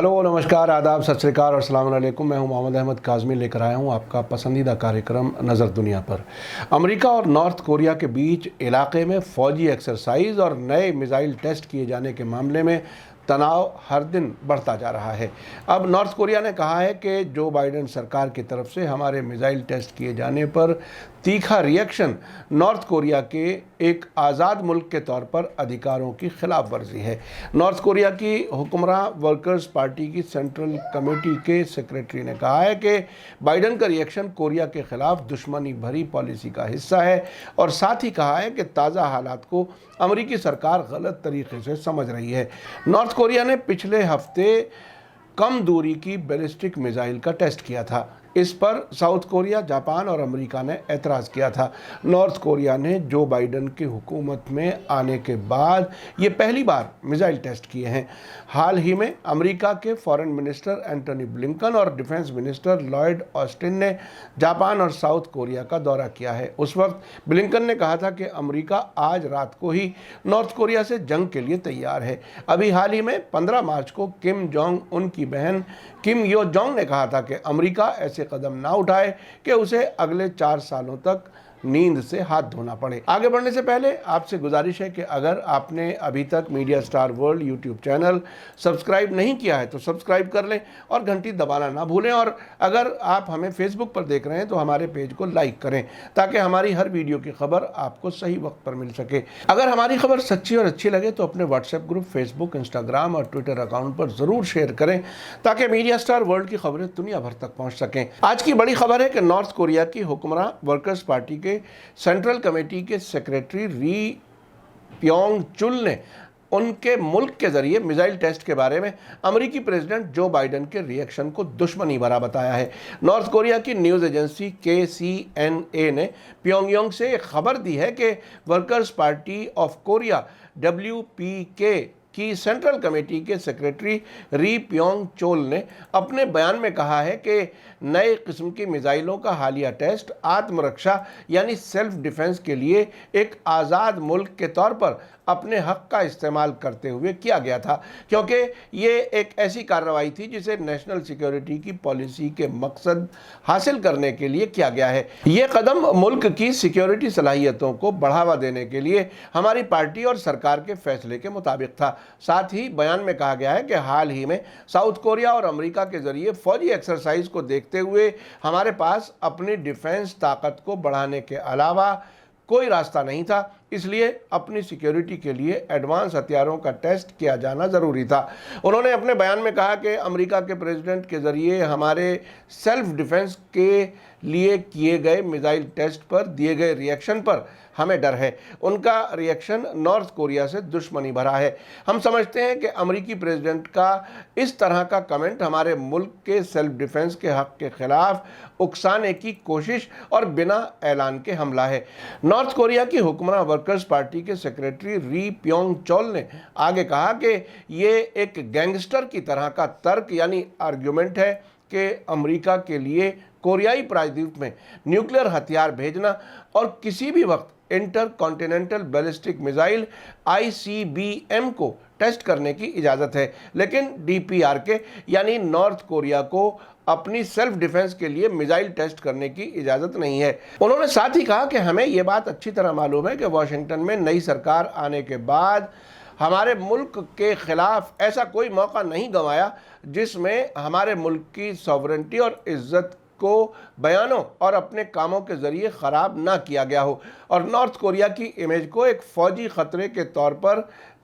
Hello, नमस्कार, आदाब, सत श्री अकाल और अस्सलाम वालेकुम। मैं हूं मोहम्मद अहमद काज़मी, लेकर आया हूं आपका पसंदीदा कार्यक्रम नज़र दुनिया पर। अमेरिका और नॉर्थ कोरिया के बीच इलाके में फ़ौजी एक्सरसाइज और नए मिसाइल टेस्ट किए जाने के मामले में तनाव हर दिन बढ़ता जा रहा है। अब नॉर्थ कोरिया ने कहा है कि जो बाइडेन सरकार की तरफ से हमारे मिसाइल टेस्ट किए जाने पर तीखा रिएक्शन नॉर्थ कोरिया के एक आज़ाद मुल्क के तौर पर अधिकारों की खिलाफ वर्जी है। नॉर्थ कोरिया की हुक्मरान वर्कर्स पार्टी की सेंट्रल कमेटी के सेक्रेटरी ने कहा है कि बाइडेन का रिएक्शन कोरिया के खिलाफ दुश्मनी भरी पॉलिसी का हिस्सा है और साथ ही कहा है कि ताज़ा हालात को अमेरिकी सरकार गलत तरीके से समझ रही है। नॉर्थ कोरिया ने पिछले हफ्ते कम दूरी की बैलिस्टिक मिसाइल का टेस्ट किया था। इस पर साउथ कोरिया, जापान और अमेरिका ने एतराज़ किया था। नॉर्थ कोरिया ने जो बाइडेन की हुकूमत में आने के बाद ये पहली बार मिसाइल टेस्ट किए हैं। हाल ही में अमेरिका के फॉरेन मिनिस्टर एंटनी ब्लिंकन और डिफेंस मिनिस्टर लॉयड ऑस्टिन ने जापान और साउथ कोरिया का दौरा किया है। उस वक्त ब्लिंकन ने कहा था कि अमेरिका आज रात को ही नॉर्थ कोरिया से जंग के लिए तैयार है। अभी हाल ही में 15 मार्च को किम जोंग उन की बहन किम यो जोंग ने कहा था कि अमेरिका ऐसे कदम ना उठाए कि उसे अगले 4 सालों तक नींद से हाथ धोना पड़े। आगे बढ़ने से पहले आपसे गुजारिश है कि अगर आपने अभी तक media star world YouTube channel subscribe नहीं किया है तो सब्सक्राइब कर लें और घंटी दबाना ना भूलें। और अगर आप हमें फेसबुक पर देख रहे हैं तो हमारे पेज को लाइक करें ताकि हमारी हर वीडियो की खबर आपको सही वक्त पर मिल सके। अगर हमारी खबर सच्ची और अच्छी लगे तो अपने व्हाट्सएप ग्रुप, फेसबुक, इंस्टाग्राम और ट्विटर अकाउंट पर ज़रूर शेयर करें ताकि मीडिया स्टार वर्ल्ड की खबरें दुनिया भर तक पहुँच सकें। आज की बड़ी खबर है कि नॉर्थ कोरिया की हुक्मरान वर्कर्स पार्टी के सेंट्रल कमेटी के सेक्रेटरी री प्योंग चुल ने उनके मुल्क के जरिए मिसाइल टेस्ट के बारे में अमेरिकी प्रेसिडेंट जो बाइडेन के रिएक्शन को दुश्मनी भरा बताया है। नॉर्थ कोरिया की न्यूज़ एजेंसी KCNA ने प्योंगयांग से एक खबर दी है कि workers party of Korea WPK की सेंट्रल कमेटी के सेक्रेटरी री प्योंग चोल ने अपने बयान में कहा है कि नए किस्म की मिसाइलों का हालिया टेस्ट आत्मरक्षा यानी सेल्फ डिफेंस के लिए एक आज़ाद मुल्क के तौर पर अपने हक का इस्तेमाल करते हुए किया गया था, क्योंकि ये एक ऐसी कार्रवाई थी जिसे नेशनल सिक्योरिटी की पॉलिसी के मकसद हासिल करने के लिए किया गया है। ये कदम मुल्क की सिक्योरिटी सलाहियतों को बढ़ावा देने के लिए हमारी पार्टी और सरकार के फैसले के मुताबिक था। साथ ही बयान में कहा गया है कि हाल ही में साउथ कोरिया और अमेरिका के जरिए फौजी एक्सरसाइज को देखते हुए हमारे पास अपनी डिफेंस ताकत को बढ़ाने के अलावा कोई रास्ता नहीं था, इसलिए अपनी सिक्योरिटी के लिए एडवांस हथियारों का टेस्ट किया जाना ज़रूरी था। उन्होंने अपने बयान में कहा कि अमेरिका के प्रेसिडेंट के ज़रिए हमारे सेल्फ डिफेंस के लिए किए गए मिसाइल टेस्ट पर दिए गए रिएक्शन पर हमें डर है। उनका रिएक्शन नॉर्थ कोरिया से दुश्मनी भरा है। हम समझते हैं कि अमेरिकी प्रेसिडेंट का इस तरह का कमेंट हमारे मुल्क के सेल्फ डिफेंस के हक के खिलाफ उकसाने की कोशिश और बिना ऐलान के हमला है। नॉर्थ कोरिया की हुक्मरान वर्कर्स पार्टी के सेक्रेटरी री प्योंग चोल ने आगे कहा कि ये एक गैंगस्टर की तरह का तर्क यानी आर्ग्यूमेंट है कि अमेरिका के लिए कोरियाई प्रायद्वीप में न्यूक्लियर हथियार भेजना और किसी भी वक्त inter continental ballistic missile ICBM को टेस्ट करने की इजाज़त है, लेकिन DPRK यानी नॉर्थ कोरिया को अपनी सेल्फ डिफेंस के लिए मिसाइल टेस्ट करने की इजाज़त नहीं है। उन्होंने साथ ही कहा कि हमें ये बात अच्छी तरह मालूम है कि वॉशिंगटन में नई सरकार आने के बाद हमारे मुल्क के खिलाफ ऐसा कोई मौका नहीं गंवाया जिसमें हमारे मुल्क की सॉवरेंटी और इज्जत को बयानों और अपने कामों के जरिए ख़राब ना किया गया हो और नॉर्थ कोरिया की इमेज को एक फ़ौजी ख़तरे के तौर पर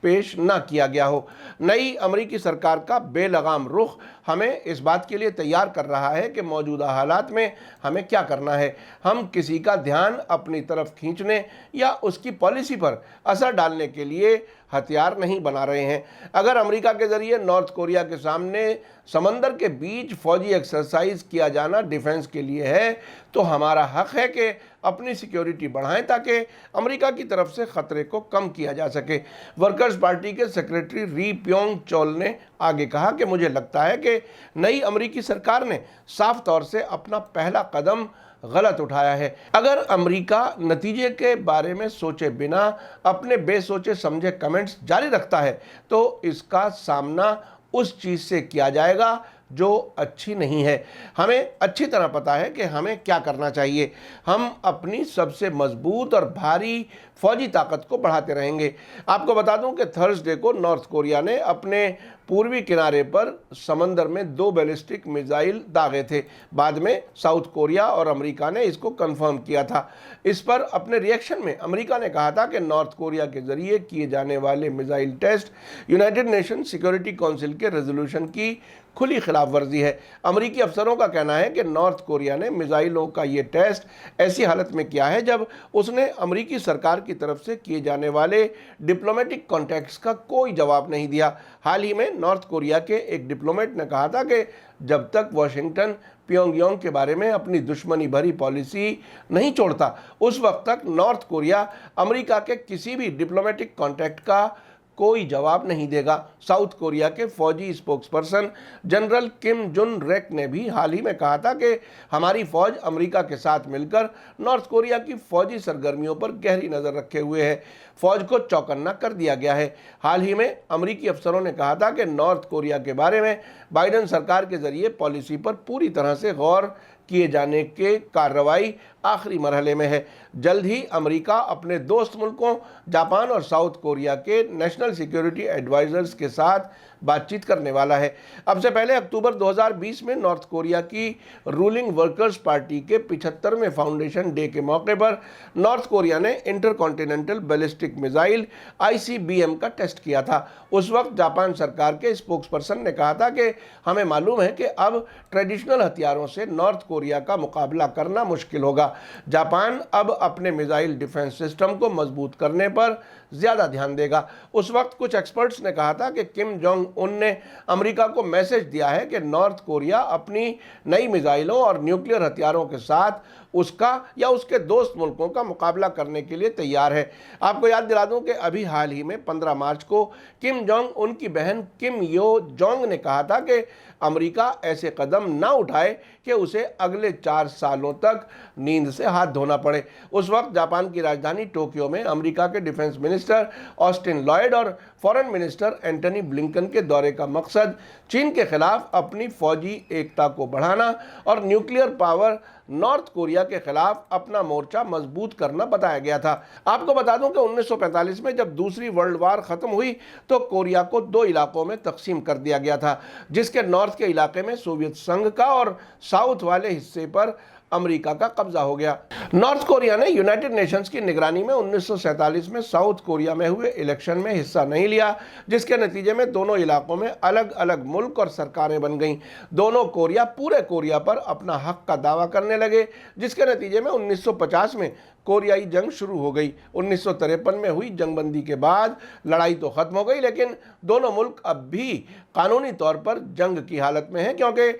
पेश ना किया गया हो। नई अमेरिकी सरकार का बेलगाम रुख हमें इस बात के लिए तैयार कर रहा है कि मौजूदा हालात में हमें क्या करना है। हम किसी का ध्यान अपनी तरफ खींचने या उसकी पॉलिसी पर असर डालने के लिए हथियार नहीं बना रहे हैं। अगर अमेरिका के ज़रिए नॉर्थ कोरिया के सामने समंदर के बीच फौजी एक्सरसाइज किया जाना डिफेंस के लिए है तो हमारा हक है कि अपनी सिक्योरिटी बढ़ाएं ताकि अमेरिका की तरफ से ख़तरे को कम किया जा सके। वर्कर्स पार्टी के सेक्रेटरी री प्योंग चोल ने आगे कहा कि मुझे लगता है कि नई अमेरिकी सरकार ने साफ तौर से अपना पहला कदम गलत उठाया है। अगर अमेरिका नतीजे के बारे में सोचे बिना अपने बेसोचे समझे कमेंट्स जारी रखता है तो इसका सामना उस चीज़ से किया जाएगा जो अच्छी नहीं है। हमें अच्छी तरह पता है कि हमें क्या करना चाहिए। हम अपनी सबसे मजबूत और भारी फौजी ताकत को बढ़ाते रहेंगे। आपको बता दूं कि थर्सडे को नॉर्थ कोरिया ने अपने पूर्वी किनारे पर समंदर में 2 बैलिस्टिक मिसाइल दागे थे। बाद में साउथ कोरिया और अमेरिका ने इसको कंफर्म किया था। इस पर अपने रिएक्शन में अमेरिका ने कहा था कि नॉर्थ कोरिया के जरिए किए जाने वाले missile test United Nation security council के रेजोल्यूशन की खुली खिलाफ वर्जी है। अमेरिकी अफसरों का कहना है कि नॉर्थ कोरिया ने मिसाइलों का ये टेस्ट ऐसी हालत में किया है जब उसने अमेरिकी सरकार की तरफ से किए जाने वाले डिप्लोमेटिक कॉन्टैक्ट्स का कोई जवाब नहीं दिया। हाल ही में नॉर्थ कोरिया के एक डिप्लोमेट ने कहा था कि जब तक वॉशिंगटन प्योंगयांग के बारे में अपनी दुश्मनी भरी पॉलिसी नहीं छोड़ता, उस वक्त तक नॉर्थ कोरिया अमेरिका के किसी भी डिप्लोमेटिक कॉन्टैक्ट का कोई जवाब नहीं देगा। साउथ कोरिया के फौजी स्पोक्सपर्सन जनरल किम जुन रेक ने भी हाल ही में कहा था कि हमारी फौज अमेरिका के साथ मिलकर नॉर्थ कोरिया की फौजी सरगर्मियों पर गहरी नज़र रखे हुए है। फौज को चौकन्ना कर दिया गया है। हाल ही में अमेरिकी अफसरों ने कहा था कि नॉर्थ कोरिया के बारे में बाइडेन सरकार के जरिए पॉलिसी पर पूरी तरह से गौर किए जाने के कार्रवाई आखिरी मरहले में है। जल्द ही अमेरिका अपने दोस्त मुल्कों जापान और साउथ कोरिया के नेशनल सिक्योरिटी एडवाइजर्स के साथ बातचीत करने वाला है। अब से पहले अक्टूबर 2020 में नॉर्थ कोरिया की रूलिंग वर्कर्स पार्टी के 75वें फाउंडेशन डे के मौके पर नॉर्थ कोरिया ने इंटरकॉन्टिनेंटल बैलिस्टिक मिसाइल ICBM का टेस्ट किया था। उस वक्त जापान सरकार के स्पोक्सपर्सन ने कहा था कि हमें मालूम है कि अब ट्रेडिशनल हथियारों से नॉर्थ कोरिया का मुकाबला करना मुश्किल होगा। जापान अब अपने मिसाइल डिफेंस सिस्टम को मजबूत करने पर ज़्यादा ध्यान देगा। उस वक्त कुछ एक्सपर्ट्स ने कहा था कि किम जोंग उन ने अमेरिका को मैसेज दिया है कि नॉर्थ कोरिया अपनी नई मिसाइलों और न्यूक्लियर हथियारों के साथ उसका या उसके दोस्त मुल्कों का मुकाबला करने के लिए तैयार है। आपको याद दिला दूं कि अभी हाल ही में 15 मार्च को किम जोंग उनकी बहन किम यो जोंग ने कहा था कि अमेरिका ऐसे कदम ना उठाए कि उसे अगले 4 सालों तक नींद से हाथ धोना पड़े। उस वक्त जापान की राजधानी टोक्यो में अमेरिका के डिफेंस मिनिस्टर ऑस्टिन लॉयड और फॉरेन मिनिस्टर एंटनी ब्लिंकन के दौरे का मकसद चीन के खिलाफ अपनी फौजी एकता को बढ़ाना और न्यूक्लियर पावर नॉर्थ कोरिया के खिलाफ अपना मोर्चा मजबूत करना बताया गया था। आपको बता दूं कि 1945 में जब दूसरी वर्ल्ड वार खत्म हुई तो कोरिया को 2 इलाकों में तकसीम कर दिया गया था, जिसके नॉर्थ के इलाके में सोवियत संघ का और साउथ वाले हिस्से पर अमेरिका का कब्जा हो गया। नॉर्थ कोरिया ने यूनाइटेड नेशंस की निगरानी में 1947 में साउथ कोरिया में हुए इलेक्शन में हिस्सा नहीं लिया, जिसके नतीजे में दोनों इलाकों में अलग अलग मुल्क और सरकारें बन गईं। दोनों कोरिया पूरे कोरिया पर अपना हक का दावा करने लगे, जिसके नतीजे में 1950 में कोरियाई जंग शुरू हो गई। 1953 में हुई जंगबंदी के बाद लड़ाई तो खत्म हो गई, लेकिन दोनों मुल्क अब भी कानूनी तौर पर जंग की हालत में हैं, क्योंकि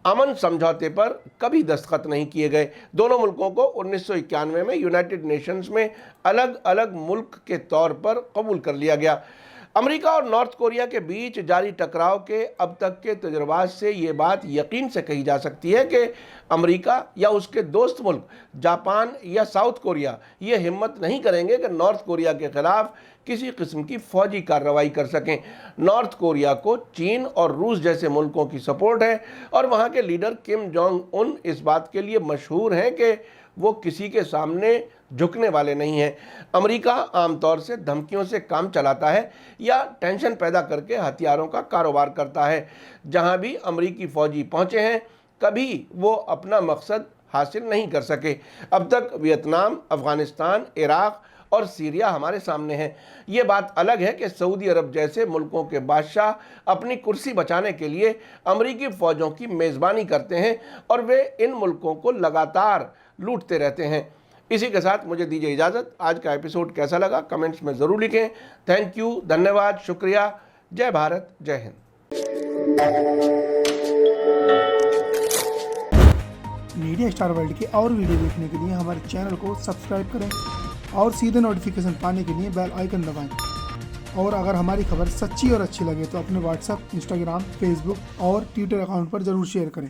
अमन समझौते पर कभी दस्तखत नहीं किए गए। दोनों मुल्कों को 1991 में यूनाइटेड नेशंस में अलग अलग मुल्क के तौर पर कबूल कर लिया गया। अमेरिका और नॉर्थ कोरिया के बीच जारी टकराव के अब तक के तजुर्बात से ये बात यकीन से कही जा सकती है कि अमेरिका या उसके दोस्त मुल्क जापान या साउथ कोरिया ये हिम्मत नहीं करेंगे कि नॉर्थ कोरिया के खिलाफ किसी किस्म की फौजी कार्रवाई कर सकें। नॉर्थ कोरिया को चीन और रूस जैसे मुल्कों की सपोर्ट है और वहाँ के लीडर किम जोंग उन इस बात के लिए मशहूर हैं कि वो किसी के सामने झुकने वाले नहीं हैं। अमेरिका आमतौर से धमकियों से काम चलाता है या टेंशन पैदा करके हथियारों का कारोबार करता है। जहां भी अमेरिकी फौजी पहुंचे हैं, कभी वो अपना मकसद हासिल नहीं कर सके। अब तक वियतनाम, अफगानिस्तान, इराक और सीरिया हमारे सामने हैं। ये बात अलग है कि सऊदी अरब जैसे मुल्कों के बादशाह अपनी कुर्सी बचाने के लिए अमेरिकी फ़ौजों की मेज़बानी करते हैं और वे इन मुल्कों को लगातार लूटते रहते हैं। इसी के साथ मुझे दीजिए इजाज़त। आज का एपिसोड कैसा लगा कमेंट्स में ज़रूर लिखें। थैंक यू, धन्यवाद, शुक्रिया। जय भारत, जय हिंद। मीडिया स्टार वर्ल्ड के और वीडियो देखने के लिए हमारे चैनल को सब्सक्राइब करें और सीधे नोटिफिकेशन पाने के लिए बेल आइकन दबाएं। और अगर हमारी खबर सच्ची और अच्छी लगे तो अपने व्हाट्सएप, इंस्टाग्राम, फेसबुक और ट्विटर अकाउंट पर ज़रूर शेयर करें।